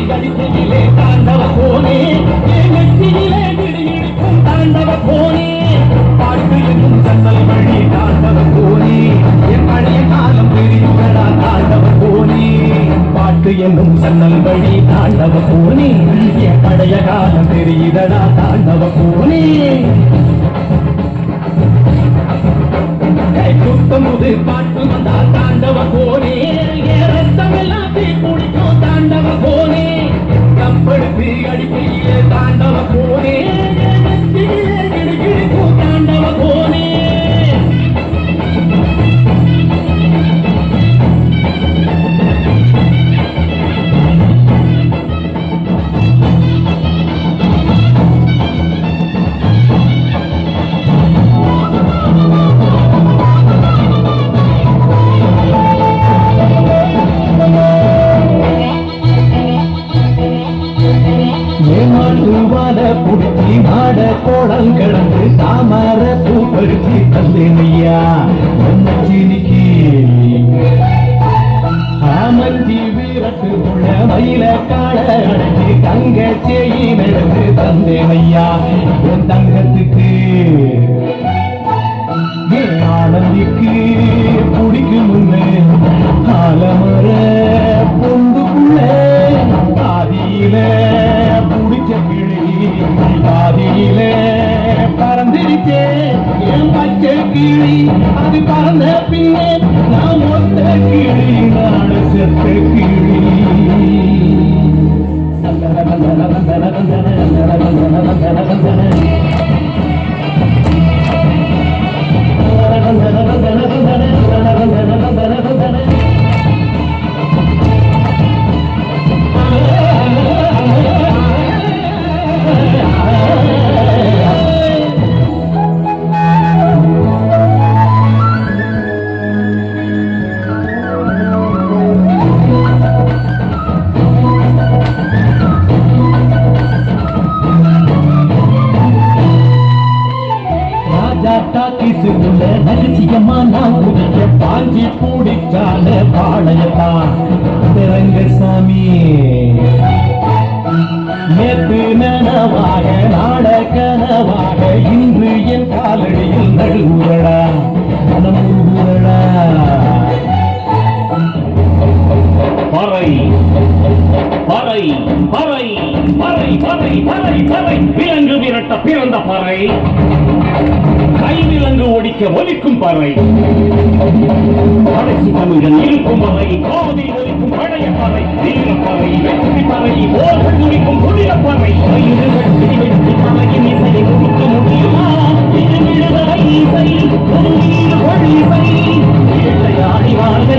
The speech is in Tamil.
கடிக்கையிலே தாண்டவ போனே நெற்றியிலே கிடிக்கும் தாண்டவ போனே பாட்டு என்னும் சன்னல் வழி தாண்டவ போனே என் பழைய காலம் தெரியுதடா தாண்டவ போனே பாட்டு என்னும் சன்னல் வழி தாண்டவ போனே என் பழைய காலம் தெரியுதடா தாண்டவ போனே குத்தமுது பாட்டு வந்தா தாண்டவ போனே ரத்தம் எல்லாம் தீ குடிக்கும் தாண்டவ போனே கப்படுத்து அடிக்கையிலே தாண்டவ போனே கிடிக்கும் தாண்டவ போனே புடிச்சி மாட கோடம் கிடந்து தாமர பூ பறிச்சி தந்தேனையா சீனிக்கு ஆமஞ்சி வீரத்து உள்ள மயில காட அடைச்சி தங்க செய்யி நடந்து தந்தேனையா உன் தங்கத்துக்கு ஆனந்திக்கு பிடிக்கும் முன்னே ஆலமர பொந்துக்குள்ள பாதியில பிடிச்ச கிளி பாதியில பறந்திருச்சே என் பச்சை கிளி அது பறந்த பின்னே நான் மொத்த கிளி நாடு செத்த கிளி நரசியமா நான் குடிக்க பாஞ்சி கூடிச்சால பாளையத்தான் ரங்கசாமி நேற்று நனவாக நாட கனவாக இன்று என் காலடியில் நடுவுரடா மனமுருகுரடா பறை பறை பறை பறை பறை பறை பறை விலங்கு விரட்ட பிறந்த பறை கைவிலங்கு ஒடிக்க ஒலிக்கும் பறை கடைசி தமிழன் இருக்கும் பறை காதில் ஒலிக்கும் பழைய பறை வீரப்பறை வெற்றி பறை போர்கள் முடிக்கும் புதிய பறை வெட்டி வெட்டி பறையின் இசையை கொடுக்க முடியுமா இது விடுதலை இசை ஒரு வீர இசை ஏழையாடி வாழ்க